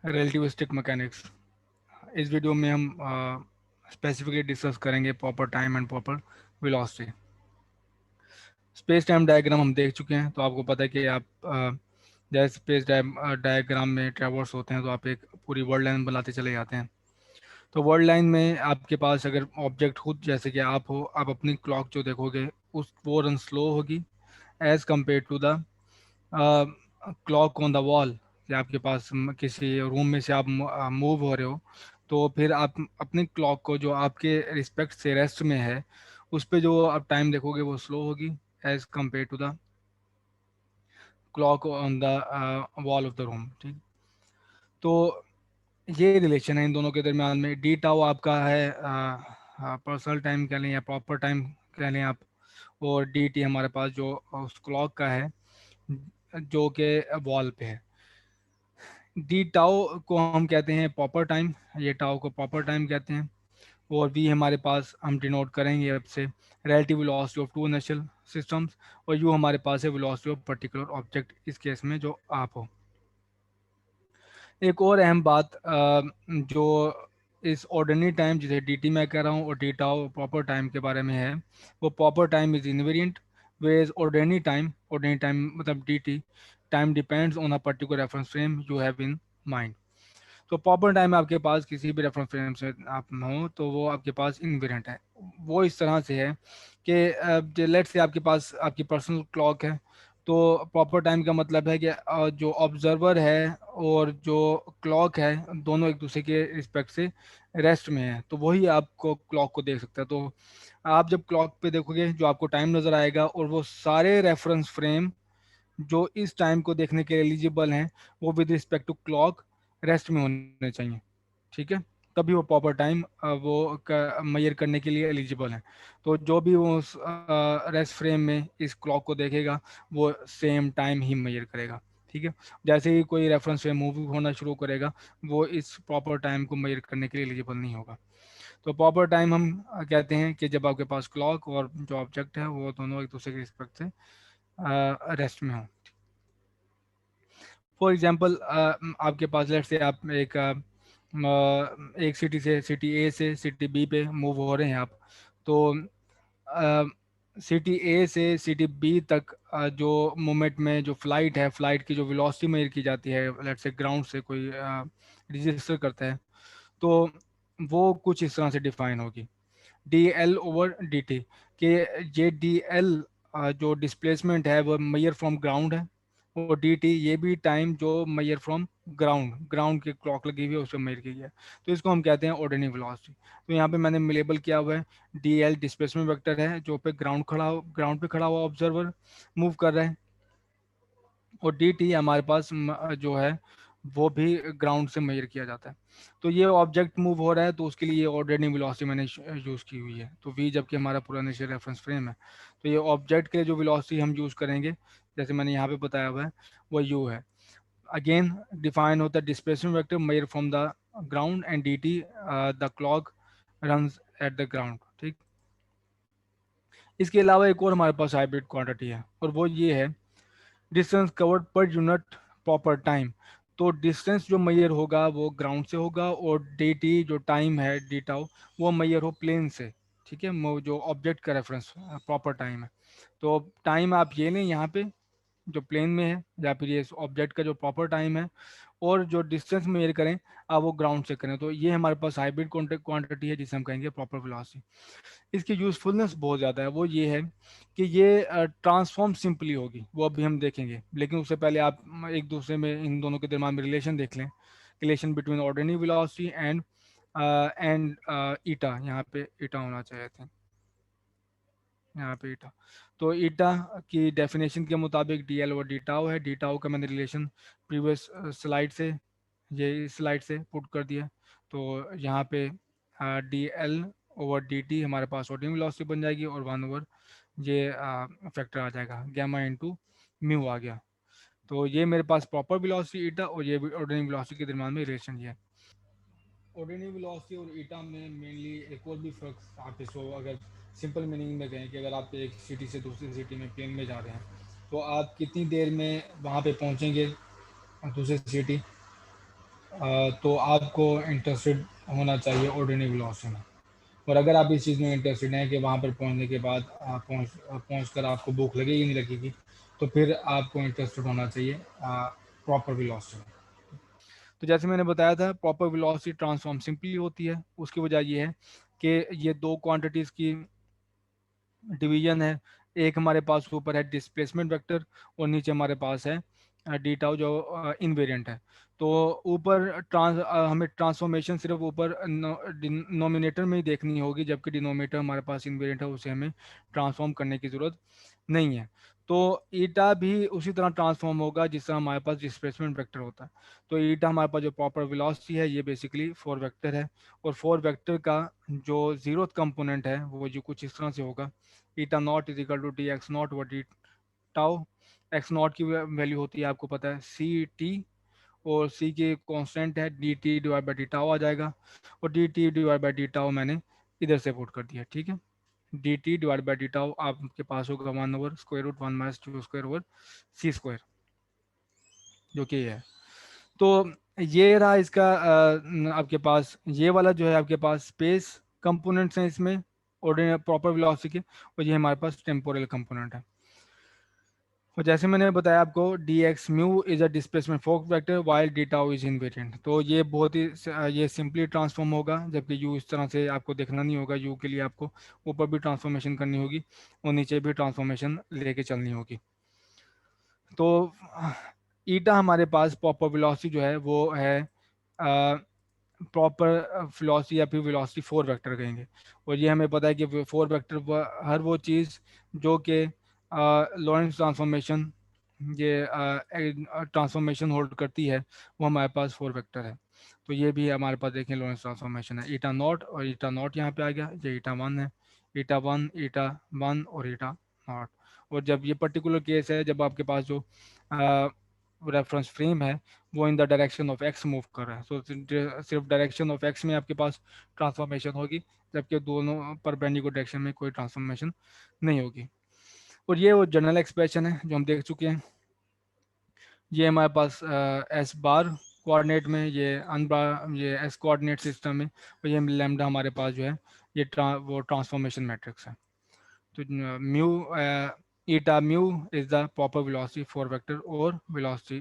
Relativistic mechanics. इस video में हम स्पेसिफिकली डिस्कस करेंगे proper time and proper velocity. Space time diagram हम देख चुके हैं, तो आपको पता है कि आप जैसे स्पेस डायग्राम में ट्रैवर्स होते हैं तो आप एक पूरी वर्ल्ड लाइन बनाते चले जाते हैं। तो वर्ल्ड लाइन में आपके पास अगर ऑब्जेक्ट खुद जैसे कि आप हो, आप अपनी क्लॉक जो देखोगे उस वो रन स्लो होगी as compare to the clock on the wall. कि आपके पास किसी रूम में से आप मूव हो रहे हो, तो फिर आप अपनी क्लॉक को जो आपके रिस्पेक्ट से रेस्ट में है उस पे जो आप टाइम देखोगे वो स्लो होगी as compare to the clock on the wall of the room. ठीक, तो ये रिलेशन है इन दोनों के दरमियान में। डी टाउ आपका है पर्सनल टाइम कह लें या प्रॉपर टाइम कह लें आप, और डी टी हमारे पास जो उस क्लॉक का है जो कि वॉल पे है। डी टाउ को हम कहते हैं प्रॉपर टाइम, ये टाउ को प्रॉपर टाइम कहते हैं। और वी हमारे पास हम डिनोट करेंगे अब से relative velocity of two inertial systems, और यू हमारे पास है वेलोसिटी ऑफ पर्टिकुलर ऑब्जेक्ट, इस केस में जो आप हो। एक और अहम बात जो इस ऑर्डिनरी टाइम जिसे डी टी मैं कह रहा हूँ और डी टाउ प्रॉपर टाइम के बारे में है, वो proper time is invariant, whereas ordinary time मतलब d t time depends on a particular reference frame you have in mind. तो प्रॉपर टाइम आपके पास किसी भी रेफरेंस फ्रेम से आप हो तो वो आपके पास इनवेरिएंट है। वो इस तरह से है कि लेट से आपके पास आपकी पर्सनल क्लॉक है, तो प्रॉपर टाइम का मतलब है कि जो ऑब्जर्वर है और जो क्लॉक है दोनों एक दूसरे के रिस्पेक्ट से रेस्ट में है, तो वही आपको क्लॉक को देख सकता है। तो आप जब क्लॉक पे देखोगे जो आपको टाइम नज़र आएगा और वो सारे रेफरेंस फ्रेम जो इस टाइम को देखने के एलिजिबल हैं वो with respect to clock rest में होने चाहिए। ठीक है, तभी वो प्रॉपर टाइम वो मैयर करने के लिए एलिजिबल है। तो जो भी वो उस रेस्ट फ्रेम में इस क्लॉक को देखेगा वो सेम टाइम ही मैयर करेगा। ठीक है, जैसे ही कोई रेफरेंस फ्रेम मूव होना शुरू करेगा वो इस प्रॉपर टाइम को मैयर करने के लिए एलिजिबल नहीं होगा। तो प्रॉपर टाइम हम कहते हैं कि जब आपके पास क्लॉक और जो ऑब्जेक्ट है वो दोनों एक दूसरे के रिस्पेक्ट से रेस्ट में हो। फॉर एग्जांपल आपके पास लेट से आप एक सिटी से सिटी ए से सिटी बी पे मूव हो रहे हैं आप, तो सिटी ए से सिटी बी तक जो मोमेंट में जो फ्लाइट है, फ्लाइट की जो वेलोसिटी मेजर की जाती है लेट से ग्राउंड से कोई रजिस्टर करता है, तो वो कुछ इस तरह से डिफाइन होगी D L over D T, कि ये डी एल जो डिस्प्लेसमेंट है वो मैयर फ्रॉम ग्राउंड है, और डी टी ये भी टाइम जो मैयर फ्रॉम ग्राउंड, ग्राउंड की क्लॉक लगी हुई है उसको मैयर की गया है। तो इसको हम कहते हैं ऑर्डिनरी वेलोसिटी। तो यहाँ पे मैंने लेबल किया हुआ है डी एल डिस्प्लेसमेंट वेक्टर है जो पे ग्राउंड पे खड़ा हुआ ऑब्जर्वर मूव कर रहा है, और डी टी हमारे पास जो है वो भी ग्राउंड से मेजर किया जाता है। तो ये ऑब्जेक्ट मूव हो रहा है तो उसके लिए ये ऑर्डिनरी वेलोसिटी मैंने यूज़ की हुई है। तो वी जबकि हमारा पूरा इनिशियल रेफरेंस फ्रेम है, तो ये ऑब्जेक्ट के लिए जो वेलोसिटी हम यूज़ करेंगे जैसे मैंने यहाँ पे बताया हुआ है वो यू है। अगेन डिफाइन होता है displacement vector measure from the ground and D T the clock run at the ground. ठीक, इसके अलावा एक और हमारे पास हाइब्रिड क्वांटिटी है और वो ये है distance covered per unit proper time. तो डिस्टेंस जो मैयर होगा वो ग्राउंड से होगा, और डी टी जो टाइम है डी टाउ वो मैयर हो प्लेन से। ठीक है, वो जो ऑब्जेक्ट का रेफरेंस प्रॉपर टाइम है। तो टाइम आप ये लें यहाँ पे जो प्लेन में है, या फिर ये ऑब्जेक्ट का जो प्रॉपर टाइम है, और जो डिस्टेंस मेजर करें आप वो ग्राउंड से करें। तो ये हमारे पास हाइब्रिड क्वांटिटी है जिसे हम कहेंगे प्रॉपर वेलोसिटी। इसकी यूज़फुलनेस बहुत ज़्यादा है, वो ये है कि ये ट्रांसफॉर्म सिंपली होगी, वो अभी हम देखेंगे, लेकिन उससे पहले आप एक दूसरे में इन दोनों के दरम्यान में रिलेशन देख लें। Relation between ordinary velocity and eta, यहाँ पे ईटा होना चाहिए था, यहाँ पे ईटा। तो ईटा की डेफिनेशन के मुताबिक डी एल और डी टाउ है। डी टाउ का मैंने रिलेशन प्रीवियस स्लाइड से ये इस स्लाइड से पुट कर दिया। तो यहाँ पे D L over D T हमारे पास ऑर्डिनरी वेलोसिटी बन जाएगी, और 1 ओवर ये फैक्टर आ जाएगा गैमा इंटू म्यू आ गया। तो ये मेरे पास प्रॉपर वेलोसिटी ईटा और ये ऑर्डिनरी वेलोसिटी के दरम्यान में रिलेशन ये है। ऑर्डिनरी वेलोसिटी और ईटा में मेनली एक और भी फ़र्क आप इसको अगर सिंपल मीनिंग में कहें कि अगर आप एक सिटी से दूसरी सिटी में प्लेन में जा रहे हैं तो आप कितनी देर में वहाँ पे पहुँचेंगे दूसरी सिटी, तो आपको इंटरेस्टेड होना चाहिए ऑर्डिनरी वेलोसिटी में। और अगर आप इस चीज़ में इंटरेस्टेड हैं कि वहाँ पर पहुँचने के बाद पहुँच कर आपको भूख लगेगी नहीं लगेगी, तो फिर आपको इंटरेस्टेड होना चाहिए प्रॉपर वेलोसिटी में। तो जैसे मैंने बताया था, प्रॉपर वेलोसिटी ट्रांसफॉर्म सिंपली होती है। उसकी वजह ये है कि ये दो क्वांटिटीज़ की डिवीजन है। एक हमारे पास ऊपर है डिस्प्लेसमेंट वेक्टर और नीचे हमारे पास है डी टाउ जो इनवेरिएंट है। तो ऊपर हमें ट्रांसफॉर्मेशन सिर्फ ऊपर नोमिनेटर में ही देखनी होगी, जबकि डिनोमिनेटर हमारे पास इनवेरिएंट है, उसे हमें ट्रांसफॉर्म करने की ज़रूरत नहीं है। तो ईटा भी उसी तरह ट्रांसफॉर्म होगा जिस तरह हमारे पास डिस्प्लेसमेंट वेक्टर होता है। तो ईटा हमारे पास जो प्रॉपर वेलोसिटी है ये बेसिकली फोर वेक्टर है। और फोर वेक्टर का जो जीरोथ कंपोनेंट है वो जो कुछ इस तरह से होगा, eta naught is equal to d x naught व डी टाउ। एक्स नॉट की वैल्यू होती है आपको पता है सी टी, और सी की कांस्टेंट है D T divide by D tau आ जाएगा। और D T divide by D tau मैंने इधर से पुट कर दिया, ठीक है। D T divide by D tau आपके पास होगा 1/√1 - 2 स्क्वायर ओवर सी स्क्वायर, जो कि है। तो ये रहा इसका आपके पास ये वाला जो है आपके पास स्पेस कंपोनेंट्स हैं इसमें ऑर्डिनरी प्रॉपर वेलोसिटी के, और ये हमारे पास टेम्पोरल कंपोनेंट है। और जैसे मैंने बताया आपको d x mu is a displacement four vector while d tau is invariant. तो ये बहुत ही ये सिंपली ट्रांसफॉर्म होगा, जबकि यू इस तरह से आपको देखना नहीं होगा। यू के लिए आपको ऊपर भी ट्रांसफॉर्मेशन करनी होगी और नीचे भी ट्रांसफॉर्मेशन लेके चलनी होगी। तो ईटा हमारे पास प्रॉपर वेलोसिटी जो है वो है प्रॉपर वेलोसिटी या फिर वेलोसिटी फोर वेक्टर कहेंगे। और ये हमें पता है कि फोर वेक्टर हर वो चीज़ जो कि लॉरेंस ट्रांसफॉर्मेशन ये ट्रांसफॉर्मेशन होल्ड करती है वो हमारे पास फोर वेक्टर है। तो ये भी हमारे पास देखें लॉरेंस ट्रांसफॉर्मेशन है ईटा नॉट, और ईटा नॉट यहाँ पे आ गया, ये ईटा वन है, ईटा वन और ईटा नॉट। और जब ये पर्टिकुलर केस है जब आपके पास जो रेफरेंस फ्रेम है वो in the direction of x move कर रहा है, तो सिर्फ डायरेक्शन ऑफ एक्स में आपके पास ट्रांसफॉर्मेशन होगी, जबकि दोनों पर बेंडिंगुलर डायरेक्शन में कोई ट्रांसफॉर्मेशन नहीं होगी। और ये वो जनरल एक्सप्रेशन है जो हम देख चुके हैं। ये हमारे पास एस बार कोऑर्डिनेट में, ये एस कोऑर्डिनेट सिस्टम में, और ये लैम्डा हमारे पास जो है ये वो ट्रांसफॉर्मेशन मैट्रिक्स है। तो mu eta mu is the proper velocity for vector और वेलोसिटी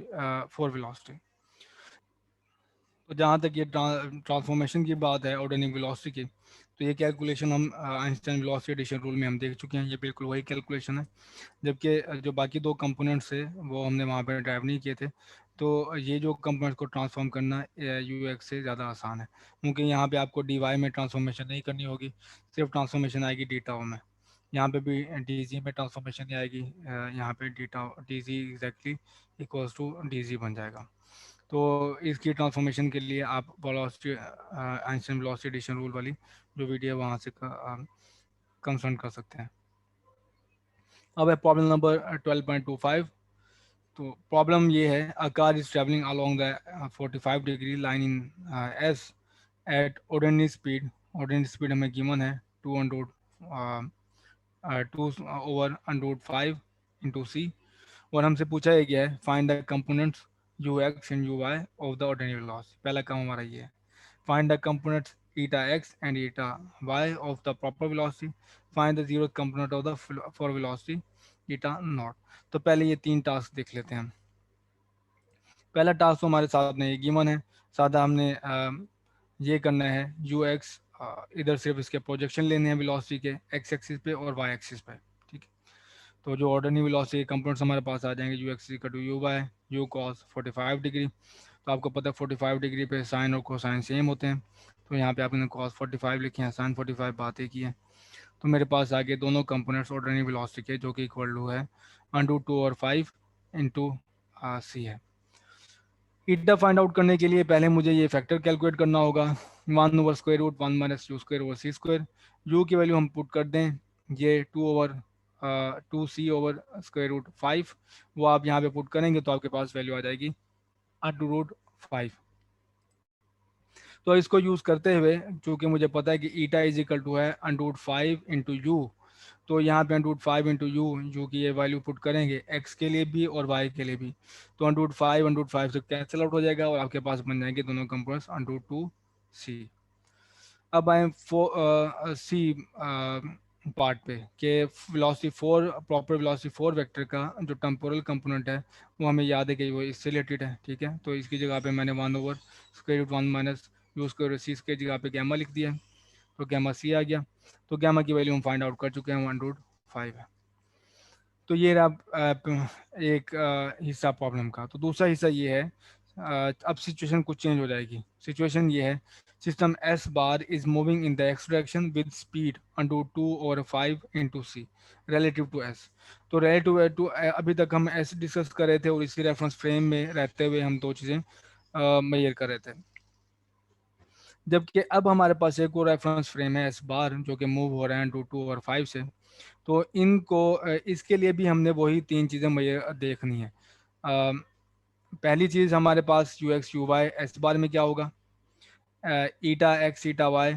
फॉर वेलोसिटी। तो जहाँ तक ये ट्रांसफॉर्मेशन की बात है ऑर्डिनरी वेलोसिटी की, तो ये कैलकुलेशन हम आइंस्टाइन वेलोसिटी एडिशन रूल में हम देख चुके हैं, ये बिल्कुल वही कैलकुलेशन है। जबकि जो बाकी दो कंपोनेंट्स थे वो हमने वहाँ पर ड्राइव नहीं किए थे। तो ये जो कंपोनेंट्स को ट्रांसफॉर्म करना यू एक्स से ज़्यादा आसान है, क्योंकि यहाँ पे आपको डी वाई में ट्रांसफॉर्मेशन नहीं करनी होगी, सिर्फ ट्रांसफॉर्मेशन आएगी डी टाउ में। यहाँ पे भी डी जी में ट्रांसफॉर्मेशन नहीं आएगी, यहाँ पे D tau D G exactly equals to D G बन जाएगा। तो इसकी ट्रांसफॉर्मेशन के लिए आप velocity Einstein velocity addition rule वाली जो वीडियो है वहाँ से कंसल्ट कर सकते हैं। अब है प्रॉब्लम नंबर 12.25। तो प्रॉब्लम ये है a car is travelling along the 45 degree line in S at ordinary speed हमें गिवन है 2/5 और हमसे पूछा ये गया है find the components U X and U Y of the ordinary velocity. पहला काम हमारा ये है, find the components eta X and eta Y of the proper velocity, find the zero component of the four velocity eta naught. तो पहले ये तीन task देख लेते हैं हम। पहला टास्क तो हमारे साथ में ये गिवन है, सादा हमने ये करना है यू एक्स, इधर सिर्फ इसके प्रोजेक्शन लेने हैं वेलोसिटी के एक्स एक्सिस पे और वाई एक्सिस पे, ठीक है। तो जो ऑर्डिनरी वेलोसिटी कंपोनेंट्स हमारे पास आ जाएंगे U X equal to U by U cos 45 degree. तो आपको पता है 45 डिग्री पे साइन और कोसाइन सेम होते हैं, तो यहाँ पे आपने कॉस 45 लिखे हैं, साइन 45 बात एक ही है। तो मेरे पास आगे दोनों कंपोनेंट्स ऑर्डिनरी वेलोसिटी के जो कि इक्वल टू है √2 और 5 इंटू सी है। ईटा फाइंड आउट करने के लिए पहले मुझे ये फैक्टर कैलकुलेट करना होगा 1/√1 - 2 square over C square. U की वैल्यू हम पुट कर दें, ये 2/2 सी ओवर √5, वो आप यहाँ पे पुट करेंगे तो आपके पास वैल्यू आ जाएगी √5। तो इसको यूज़ करते हुए चूँकि मुझे पता है कि ईटा इज इक्वल टू है √5 इंटू यू, तो यहाँ पे अंडर रूट 5 इंटू यू की ये वैल्यू पुट करेंगे एक्स के लिए भी और वाई के लिए भी, तो अंडर रूट 5 से कैंसिल आउट हो जाएगा और आपके पास बन जाएंगे दोनों कंपोनेंट्स अंडर रूट 2 सी। अब आए सी पार्ट पे कि वेलोसिटी 4 प्रॉपर वेलोसिटी 4 वेक्टर का जो टेम्पोरल कंपोनेंट है वो हमें याद है कि वो इससे रिलेटेड है, ठीक है। तो इसकी जगह पे मैंने 1/√1 माइनस यू स्क्वायर सी की जगह पे गैमा लिख दिया, तो गैमा सी आ गया। तो गैमा की वैल्यू हम फाइंड आउट कर चुके हैं 1/5 है। तो ये रहा एक हिस्सा प्रॉब्लम का। तो दूसरा हिस्सा ये है, अब सिचुएशन कुछ चेंज हो जाएगी। सिचुएशन ये है, system S bar is moving in the X direction with speed under 2/5 into C relative to S. तो रिलेटिव टू अभी तक हम एस डिस्कस कर रहे थे और इसी रेफरेंस फ्रेम में रहते हुए हम दो चीज़ें मेजर कर रहे थे, जबकि अब हमारे पास एक और रेफरेंस फ्रेम है एस बार जो कि मूव हो रहा है अंडर 2/5 से। तो इनको इसके लिए भी हमने वही तीन चीज़ें मुझे देखनी है। पहली चीज़ हमारे पास u x you y s bar में क्या होगा, eta x eta y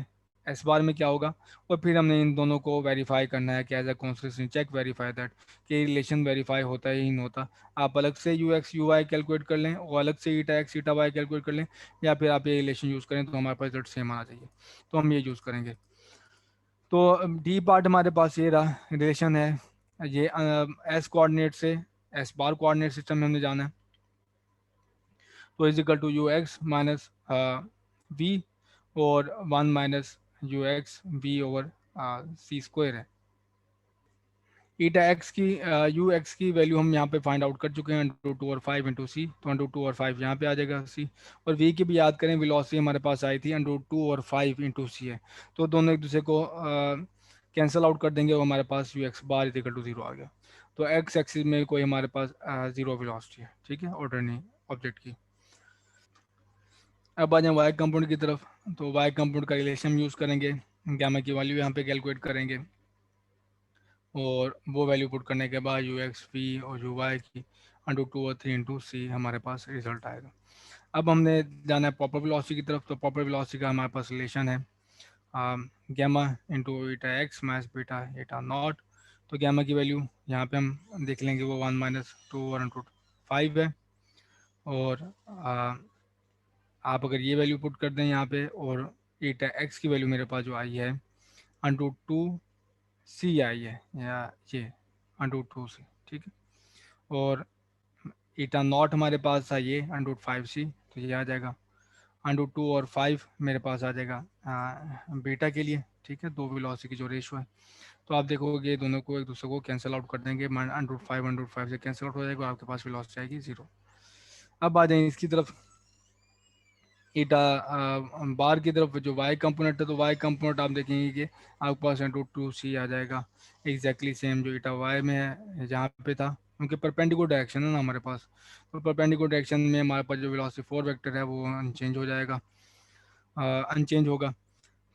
s bar में क्या होगा, और फिर हमने इन दोनों को वेरीफाई करना है कि as a constitution check verify that कि रिलेशन वेरीफाई होता है ही नहीं होता। आप अलग से U x you Y calculate कर लें और अलग से eta x eta Y calculate कर लें, या फिर आप ये रिलेशन यूज़ करें तो हमारे पास रिजल्ट सेम आना चाहिए, तो हम ये यूज़ करेंगे। तो डी पार्ट हमारे पास ये रहा, रिलेशन है ये एस कोऑर्डिनेट से एस बार कोऑर्डिनेट सिस्टम में हमने जाना है। तो is equal to U X minus V और 1 - U X V over C square है। ईटा एक्स की यू एक्स की वैल्यू हम यहाँ पे फाइंड आउट कर चुके हैं अंडर 2 और 5 इंटू सी, तो अंडर 2 और 5 यहाँ पे आ जाएगा सी। और वी की भी याद करें, वेलोसिटी हमारे पास आई थी अंडर 2 और 5 इंटू सी है, तो दोनों एक दूसरे को कैंसिल आउट कर देंगे और हमारे पास u x bar equal to zero आ गया। तो एक्स एक्सिस में कोई हमारे पास जीरो वेलोसिटी है, ठीक है, ऑर्डर नहीं ऑब्जेक्ट की। अब आ जाए वाई कंपाउंड की तरफ। तो वाई कंपाउंड का रिलेशन यूज़ करेंगे, गामा की वैल्यू यहाँ पे कैलकुलेट करेंगे और वो वैल्यू पुट करने के बाद यू एक्स पी और यू वाई की अंडर 2 और 3 इंटू सी हमारे पास रिजल्ट आएगा। अब हमने जाना है प्रॉपर वेलोसिटी की तरफ। तो प्रॉपर वेलोसिटी का हमारे पास रिलेशन है gamma into eta X minus beta eta naught. तो गैमा की वैल्यू यहाँ पे हम देख लेंगे वो 1 - 2 और अंडर 5 है, और आप अगर ये वैल्यू पुट कर दें यहाँ पे, और ईटा एक्स की वैल्यू मेरे पास जो आई है अंडर 2 सी आई है, या ये अंडर 2 सी, ठीक है। और ईटा नॉट हमारे पास था ये अंडर 5 सी, तो ये आ जाएगा अंडर 2 और 5 मेरे पास आ जाएगा बीटा के लिए, ठीक है, दो वेलोसिटी की जो रेशो है। तो आप देखोगे ये दोनों को एक दूसरे को कैंसिल आउट कर देंगे, अंडर 5 से कैंसिल आउट हो जाएगा और आपके पास वेलोसिटी आएगी जीरो। अब आ जाए इसकी तरफ, ईटा बार की तरफ जो वाई कंपोनेंट है। तो वाई कंपोनेंट आप देखेंगे कि आपके पास अंडर 2 सी आ जाएगा, एग्जैक्टली सेम जो ईटा वाई में है जहाँ पे था, क्योंकि परपेंडिकुलर डायरेक्शन है ना हमारे पास। तो परपेंडिकुलर डायरेक्शन में हमारे पास जो वेलोसिटी 4 वेक्टर है वो अनचेंज हो जाएगा, अनचेंज होगा।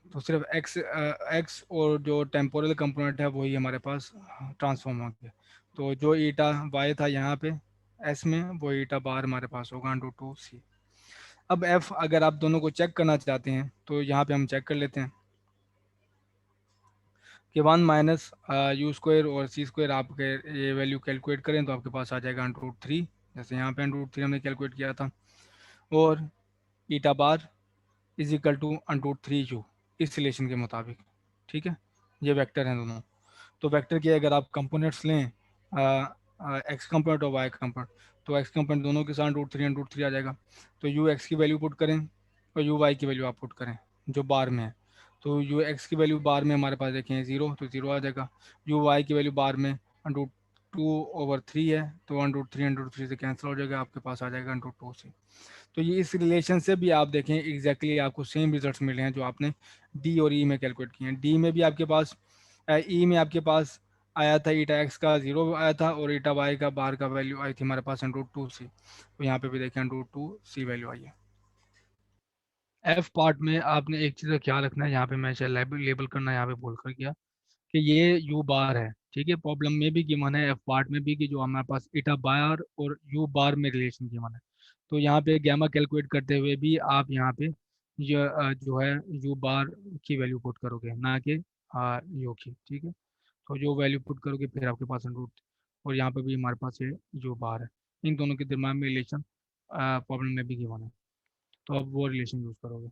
तो सिर्फ एक्स और जो टेम्पोरल कंपोनेंट है वही हमारे पास ट्रांसफॉर्म होंगे। तो जो ईटा वाई था यहाँ पे एस में, वो ईटा बार हमारे पास होगा अंडर 2 सी। अब एफ अगर आप दोनों को चेक करना चाहते हैं तो यहाँ पे हम चेक कर लेते हैं कि 1 - यू स्क्वायर और सी स्क्वायर आपके ये वैल्यू कैलकुलेट करें तो आपके पास आ जाएगा अंडर 3, जैसे यहाँ पे अंडर 3 हमने कैलकुलेट किया था। और eta bar is equal to under 3 u इस रिलेशन के मुताबिक, ठीक है। ये वेक्टर हैं दोनों। तो वेक्टर के अगर आप कंपोनेंट्स लें, एक्स कंपोनेंट और वाई कंपोनेंट, तो एक्स कंपोनेंट दोनों के साथ अंडर 3 आ जाएगा। तो यू एक्स की वैल्यू पुट करें और यू वाई की वैल्यू आप पुट करें जो बार में है। तो यू एक्स की वैल्यू बार में हमारे पास देखें जीरो, तो जीरो आ जाएगा। यू वाई की वैल्यू बार में अंडर 2/3 है, तो अंडर 3 से कैंसिल हो जाएगा, आपके पास आ जाएगा अंडर 2 से। तो ये इस रिलेशन से भी आप देखें एग्जैक्टली आपको सेम रिजल्ट्स मिले हैं जो आपने डी और ई में कैलकुलेट किए हैं। डी में भी आपके पास, ई में आपके पास आया था ईटा एक्स का जीरो आया था, और ईटा वाई का बाहर का वैल्यू आई थी हमारे पास अंडर 2 सी। तो यहाँ पे भी देखें अंडर 2 सी वैल्यू आई है। एफ पार्ट में आपने एक चीज़ का ख्याल रखना है, यहाँ पे मैं शायद लेबल करना यहाँ पे भूल कर गया कि ये यू बार है, ठीक है। प्रॉब्लम में भी गिवन है एफ पार्ट में भी कि जो हमारे पास ईटा बार और यू बार में रिलेशन गिवन है। तो यहाँ पे गैमा कैलकुलेट करते हुए भी आप यहाँ पे जो है यू बार की वैल्यू पुट करोगे, ना कि यू की, ठीक है। तो जो वैल्यू पुट करोगे फिर आपके पास रूट, और यहाँ पे भी हमारे पास ये जो बार है, इन दोनों के दरम्यान में रिलेशन प्रॉब्लम में भी गिवन है, तो अब वो रिलेशन यूज़ करोगे।